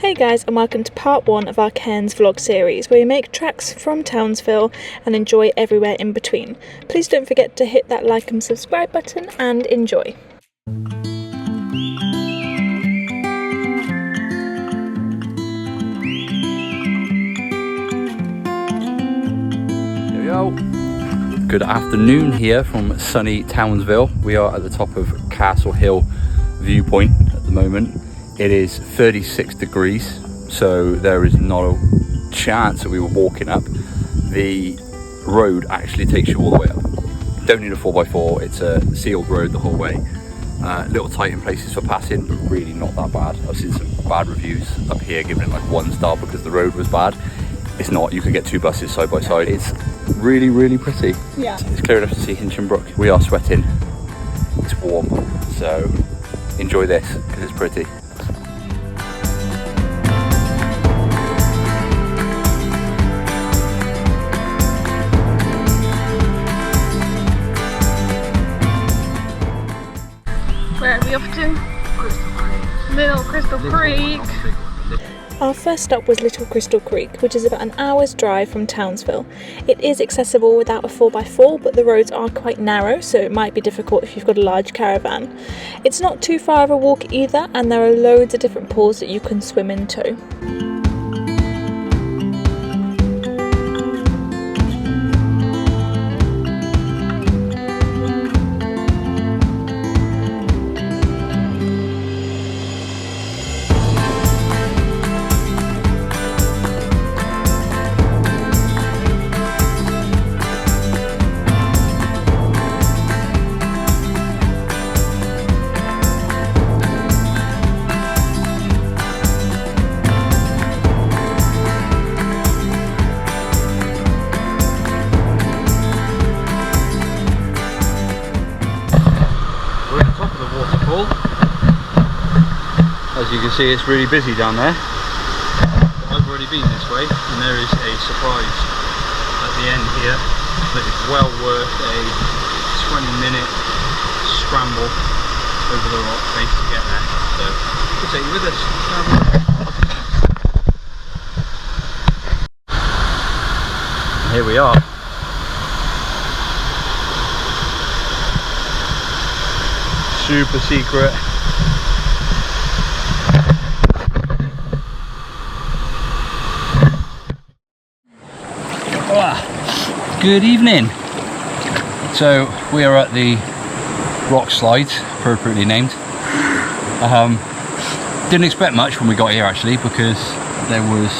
Hey guys, and welcome to part 1 of our Cairns vlog series, where we make tracks from Townsville and enjoy everywhere in between. Please don't forget to hit that like and subscribe button and enjoy. Here we go. Good afternoon here from sunny Townsville. We are at the top of Castle Hill viewpoint at the moment. It is 36 degrees, so there is not a chance that we were walking up. The road actually takes you all the way up. Don't need a 4x4, it's a sealed road the whole way. Little tight in places for passing, but really not that bad. I've seen some bad reviews up here giving it like 1 star because the road was bad. It's not, you could get 2 buses side by side. It's really, really pretty. Yeah. It's clear enough to see Hinchinbrook. We are sweating, it's warm, so enjoy this because it's pretty. Where are we off to? Little Crystal Creek. Our first stop was Little Crystal Creek, which is about an hour's drive from Townsville. It is accessible without a 4x4, but the roads are quite narrow, so it might be difficult if you've got a large caravan. It's not too far of a walk either, and there are loads of different pools that you can swim into. As you can see, it's really busy down there. I've already been this way, and there is a surprise at the end here that is well worth a 20-minute scramble over the rock face to get there. So we'll take you with us. Here we are. Super secret. Good evening. So we are at the rock slides, appropriately named. Didn't expect much when we got here actually, because there was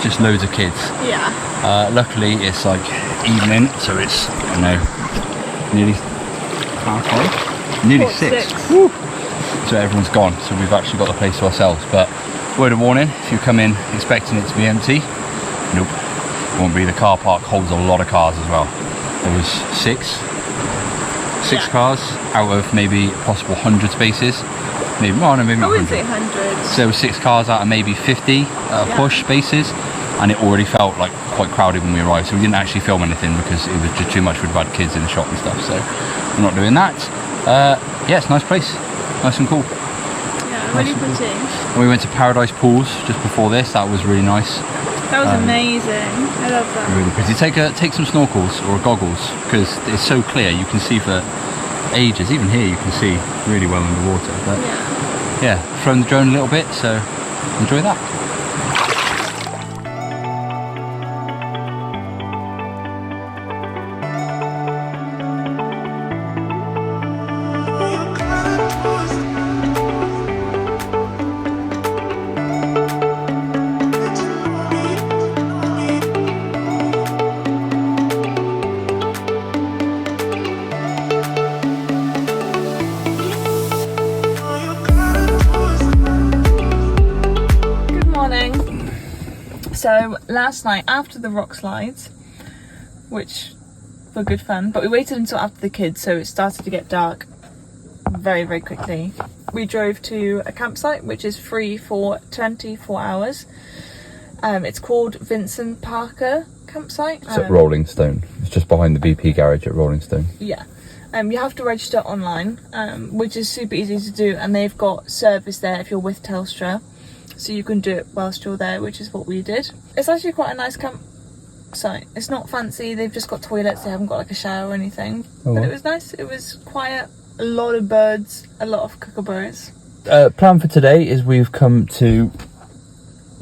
just loads of kids. Yeah. Luckily it's like evening, so it's, I don't know, nearly halfway, nearly 6. Woo. So everyone's gone, so we've actually got the place to ourselves. But word of warning, if you come in expecting it to be empty, nope. Won't be. The car park holds a lot of cars as well. There was six cars out of maybe possible 100 spaces. Maybe, well, no, maybe I not wouldn't 100. say hundreds. So there were 6 cars out of maybe 50 push spaces, and it already felt like quite crowded when we arrived. So we didn't actually film anything because it was just too much. We'd have had kids in the shop and stuff. So we're not doing that. Yeah, it's a nice place, nice and cool. Yeah, really pretty. And we went to Paradise Pools just before this. That was really nice. That was amazing. I love that. Really pretty. Take some snorkels or goggles, because it's so clear you can see for ages. Even here you can see really well underwater. But yeah, flown the drone a little bit, so enjoy that. So last night after the rock slides, which were good fun, but we waited until after the kids, so it started to get dark very, very quickly. We drove to a campsite which is free for 24 hours. It's called Vincent Parker campsite. It's at Rolling Stone. It's just behind the BP garage at Rolling Stone. Yeah. You have to register online, which is super easy to do, and they've got service there if you're with Telstra. so you can do it whilst you're there, which is what we did. It's actually quite a nice campsite. It's not fancy, they've just got toilets, they haven't got like a shower or anything. Oh, but it was nice, it was quiet, a lot of birds, a lot of kookaburras. Plan for today is we've come to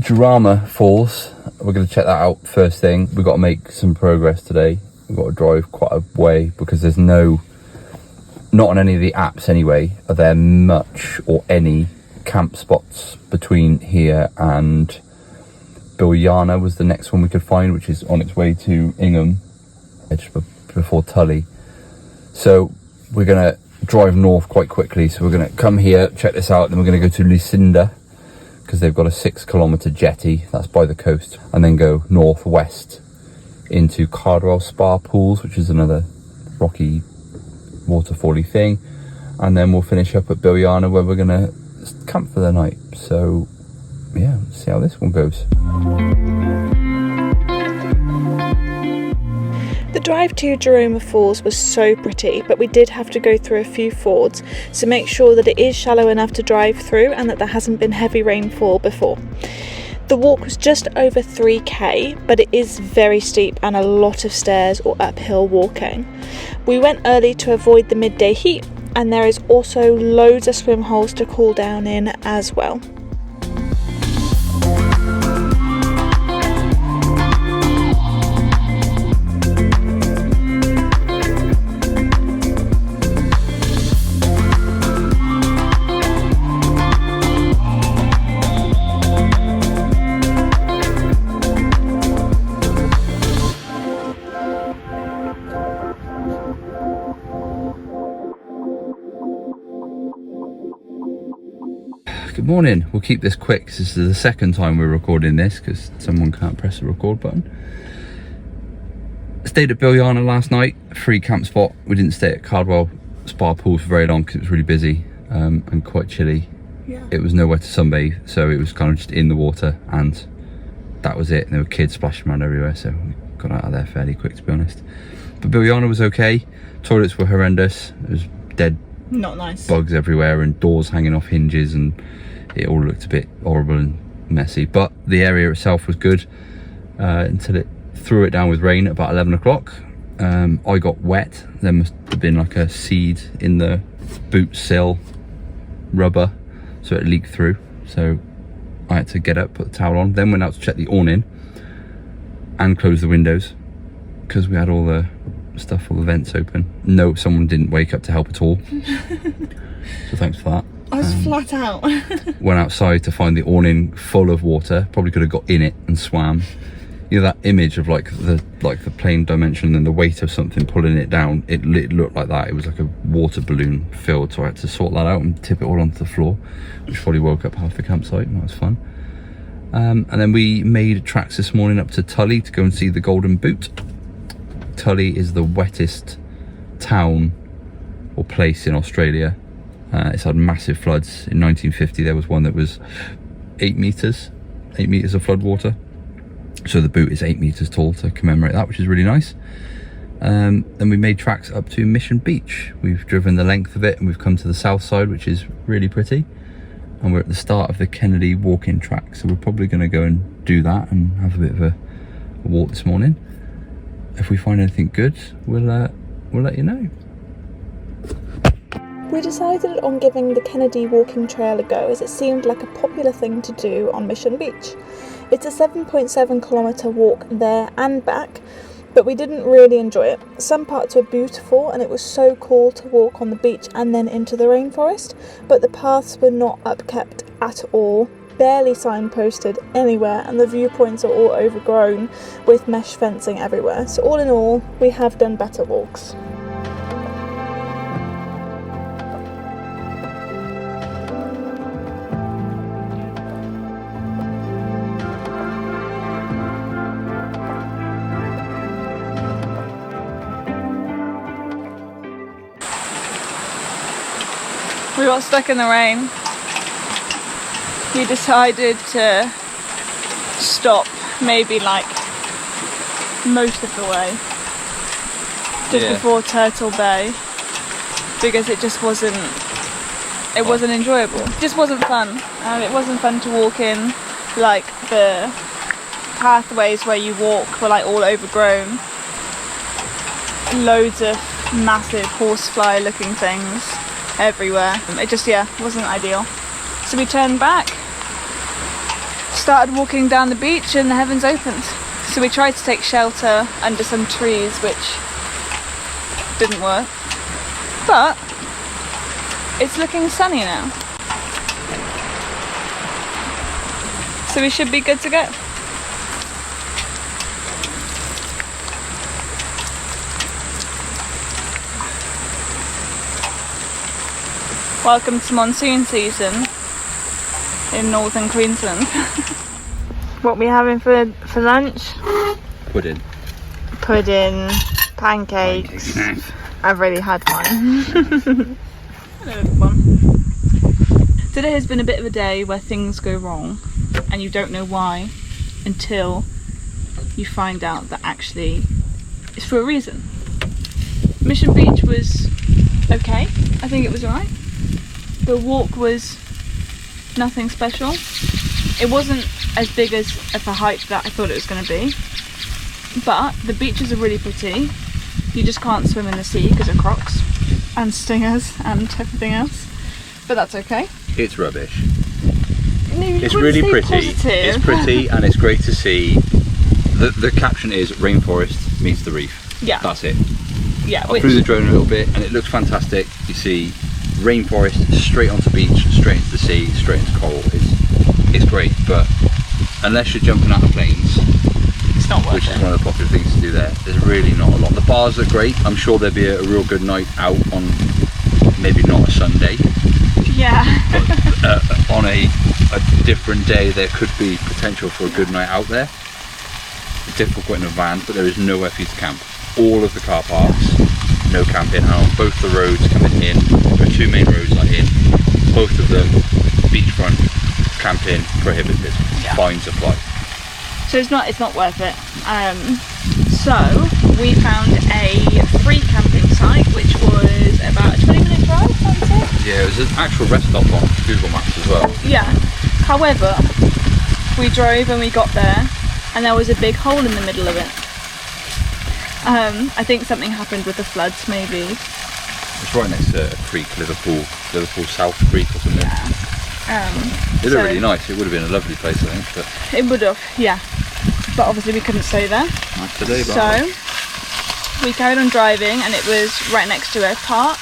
Jourama Falls. We're going to check that out first thing. We've got to make some progress today. We've got to drive quite a way because there's not on any of the apps anyway, are there much or any camp spots between here and Bilyana was the next one we could find, which is on its way to Ingham, just before Tully. So we're going to drive north quite quickly. So we're going to come here, check this out, then we're going to go to Lucinda because they've got a 6-kilometre jetty that's by the coast, and then go northwest into Cardwell Spa Pools, which is another rocky waterfally thing, and then we'll finish up at Bilyana where we're going to camp for the night. So yeah, let's see how this one goes. The drive to Jourama Falls was so pretty, but we did have to go through a few fords, so make sure that it is shallow enough to drive through and that there hasn't been heavy rainfall before. The walk was just over 3k, but it is very steep and a lot of stairs or uphill walking. We went early to avoid the midday heat, and there is also loads of swim holes to cool down in as well. Good morning. We'll keep this quick. This is the second time we're recording this because someone can't press the record button. Stayed at Bilyana last night, free camp spot. We didn't stay at Cardwell Spa Pools for very long because it was really busy and quite chilly. Yeah. It was nowhere to sunbathe, so it was kind of just in the water, and that was it. And there were kids splashing around everywhere, so we got out of there fairly quick, to be honest. But Bilyana was okay. Toilets were horrendous. There was dead, not nice, bugs everywhere and doors hanging off hinges, and it all looked a bit horrible and messy. But the area itself was good until it threw it down with rain at about 11 o'clock. I got wet. There must have been like a seed in the boot sill rubber, so it leaked through. So I had to get up, put the towel on, then went out to check the awning and close the windows because we had all the stuff, all the vents open. No, someone didn't wake up to help at all. So thanks for that. I was flat out. Went outside to find the awning full of water. Probably could have got in it and swam. You know that image of like the plane dimension and the weight of something pulling it down? It looked like that. It was like a water balloon filled, so I had to sort that out and tip it all onto the floor, which probably woke up half the campsite, and that was fun. And then we made tracks this morning up to Tully to go and see the Golden Boot. Tully is the wettest town or place in Australia. It's had massive floods. In 1950 there was one that was 8 meters of flood water, so the boot is 8 meters tall to commemorate that, which is really nice. Then we made tracks up to Mission Beach. We've driven the length of it and we've come to the south side, which is really pretty, and we're at the start of the Kennedy walk-in track, so we're probably going to go and do that and have a bit of a walk this morning. If we find anything good, we'll let you know. We decided on giving the Kennedy walking trail a go as it seemed like a popular thing to do on Mission Beach. It's a 7.7 kilometre walk there and back, but we didn't really enjoy it. Some parts were beautiful and it was so cool to walk on the beach and then into the rainforest, but the paths were not upkept at all, barely signposted anywhere, and the viewpoints are all overgrown with mesh fencing everywhere. So all in all, we have done better walks. We got stuck in the rain. We decided to stop maybe like most of the way, just before Turtle Bay, because it just wasn't it wasn't enjoyable. It just wasn't fun. It wasn't fun to walk in, like the pathways where you walk were like all overgrown. Loads of massive horsefly looking things everywhere. It just, yeah, wasn't ideal. So we turned back, started walking down the beach, and the heavens opened. So we tried to take shelter under some trees, which didn't work. But it's looking sunny now. So we should be good to go. Welcome to monsoon season in northern Queensland. What we having for lunch? Pudding. Pudding, pancakes. I've already had one. Hello everyone. Today has been a bit of a day where things go wrong and you don't know why until you find out that actually it's for a reason. Mission Beach was okay. I think it was alright. The walk was nothing special. It wasn't as big as of a hike that I thought it was going to be, but the beaches are really pretty. You just can't swim in the sea because of crocs and stingers and everything else, but that's okay. It's rubbish. No, It's really pretty. It's pretty and it's great to see. The caption is Rainforest meets the Reef. Yeah. That's it. Yeah. I flew the drone a little bit and it looks fantastic. You see rainforest straight onto beach, straight into the sea, straight into coral. It's great, but unless you're jumping out of planes, it's not worth which it. is one of the popular things to do there, there's really not a lot. The bars are great. I'm sure there'd be a real good night out on maybe not a Sunday, Yeah. but on a different day there could be potential for a good night out there. It's difficult in a van, but there is nowhere for you to camp. All of the car parks, no camping, and on both the roads coming in, there are two main roads like in, both of them beachfront, camping prohibited, Yeah. fines apply. So it's not worth it. So we found a free camping site which was about a 20-minute drive, I would say. Yeah, it was an actual rest stop on Google Maps as well. Yeah. However, we drove and we got there and there was a big hole in the middle of it. I think something happened with the floods maybe. It's right next to a creek, Liverpool South Creek or something. It looked really nice. It would have been a lovely place, I think. But It would have, yeah. But obviously we couldn't stay there. nice today, So we carried on driving and it was right next to a park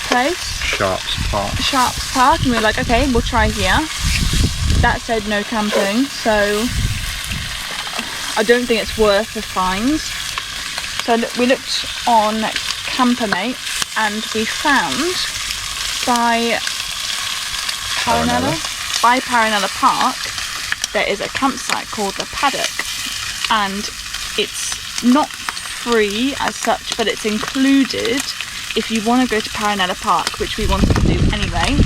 place. Sharps Park, and we were like, okay, we'll try here. That said no camping, so I don't think it's worth the fines. So we looked on Campermate and we found by Paronella Park there is a campsite called the Paddock, and it's not free as such, but it's included if you want to go to Paronella Park, which we wanted to do anyway.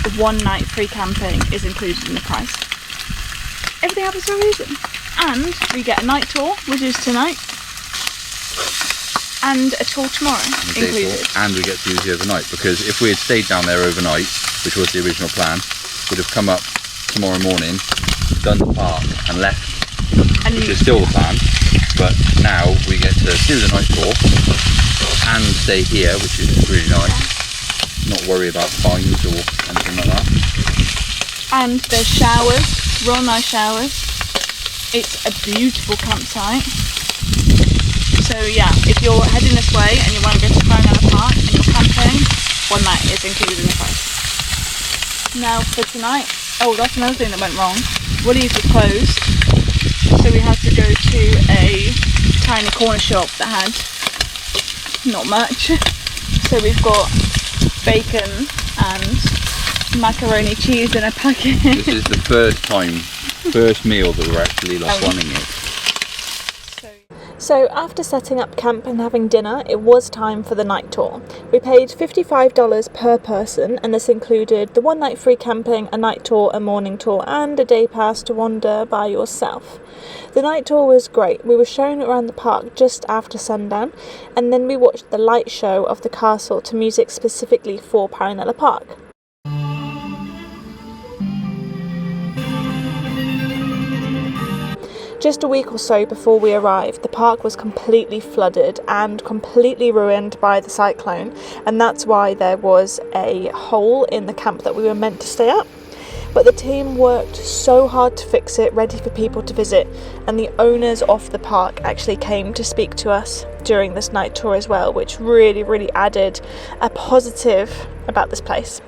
The 1 night free camping is included in the price. Everything happens for a reason. And we get a night tour, which is tonight, and a tour tomorrow included. And we get to use the overnight, because if we had stayed down there overnight, which was the original plan, we'd have come up tomorrow morning, done the park and left, which is still the plan. But now we get to do the night tour and stay here, which is really nice. Not worry about fines or anything like that. And there's showers, real nice showers. It's a beautiful campsite. So yeah, if you're heading this way and you want to go to Paronella Park and you're camping, 1 night is included in the price. Now for tonight, oh that's another thing that went wrong. Woolies was closed, so we had to go to a tiny corner shop that had not much. So we've got bacon and macaroni cheese in a packet. This is the first meal that we're actually running it. So after setting up camp and having dinner, it was time for the night tour. We paid $55 per person, and this included the 1 night free camping, a night tour, a morning tour, and a day pass to wander by yourself. The night tour was great. We were shown around the park just after sundown, and then we watched the light show of the castle to music specifically for Paronella Park. Just a week or so before we arrived, the park was completely flooded and completely ruined by the cyclone, and that's why there was a hole in the camp that we were meant to stay at. But the team worked so hard to fix it, ready for people to visit, and the owners of the park actually came to speak to us during this night tour as well, which really added a positive about this place.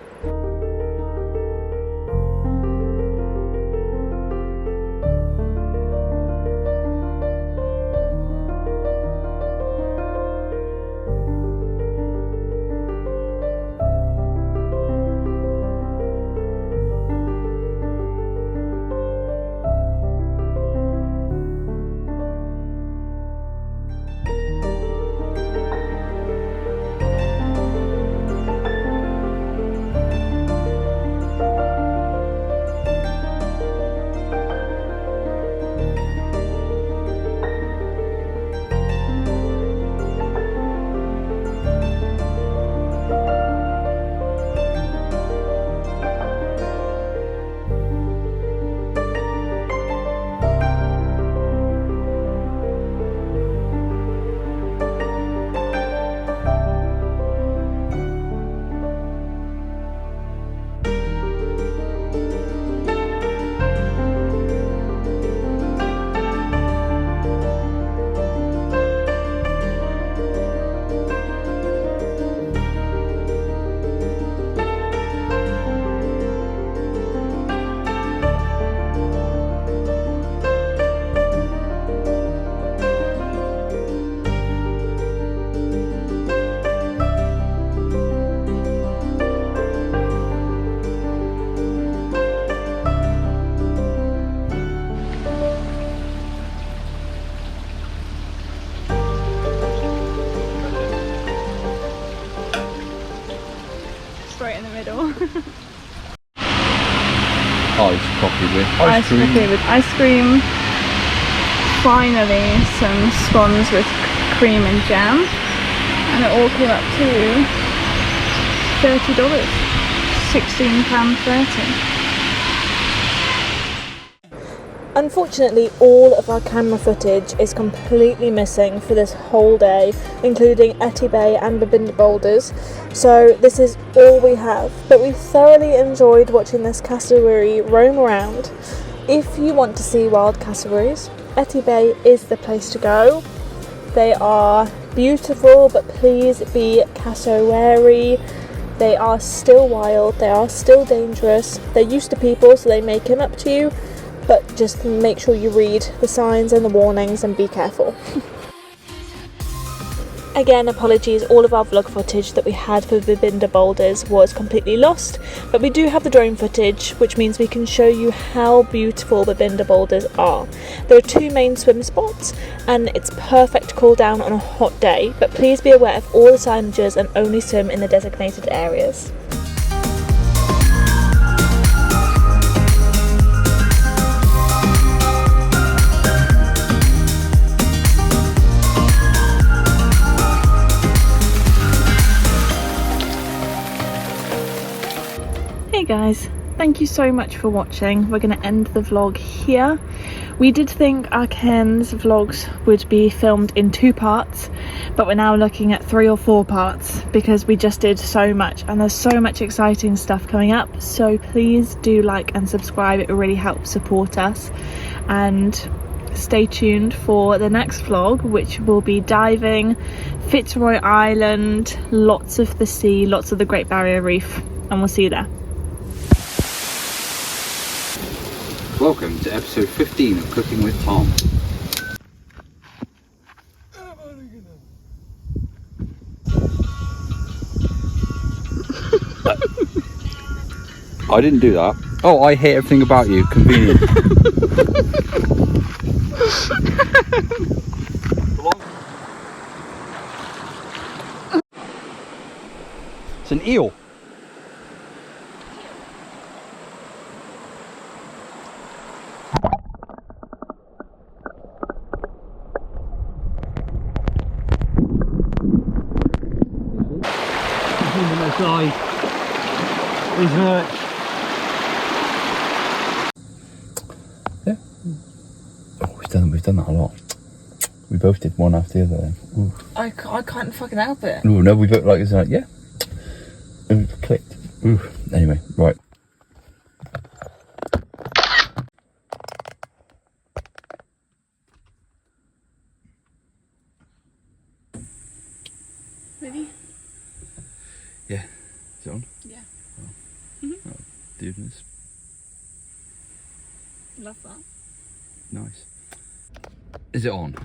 Right in the middle. Ice coffee with ice cream. Coffee with ice cream. Finally, some scones with cream and jam, and it all came up to $30, £16.30. Unfortunately, all of our camera footage is completely missing for this whole day, including Etty Bay and Babinda Boulders, so this is all we have. But we thoroughly enjoyed watching this cassowary roam around. If you want to see wild cassowaries, Etty Bay is the place to go. They are beautiful, but please be cassowary. They are still wild, they are still dangerous, they're used to people, so they may come up to you, but just make sure you read the signs and the warnings and be careful. Again, apologies, all of our vlog footage that we had for Babinda Boulders was completely lost, but we do have the drone footage, which means we can show you how beautiful Babinda Boulders are. There are two main swim spots, and it's perfect to cool down on a hot day, but please be aware of all the signages and only swim in the designated areas. Hey guys, thank you so much for watching. We're going to end the vlog here. We did think our Cairns vlogs would be filmed in 2 parts, but we're now looking at 3 or 4 parts because we just did so much and there's so much exciting stuff coming up. So please do like and subscribe, it really helps support us, and stay tuned for the next vlog, which will be diving, Fitzroy Island, lots of the sea, lots of the Great Barrier Reef, and we'll see you there. Welcome to episode 15 of Cooking with Tom. I didn't do that. Oh, I hate everything about you. Convenient. It's an eel. Yeah. Oh, he's done we've done that a lot. We both did one after the other then. Ooh. I can't fucking help it. Ooh, no, we both like, it's like, yeah. And it clicked. Ooh. Anyway, right. Ready? Yeah. Is it on? Yeah. Oh. Oh, dudeness. Love that. Nice. Is it on?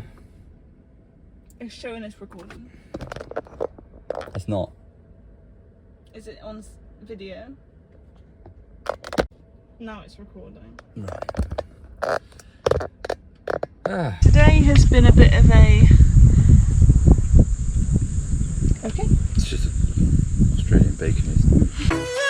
It's showing us recording. It's not. Is it on video? Now it's recording. Right. Ah. Today has been a bit of a... Okay. It's just Australian bacon, isn't it?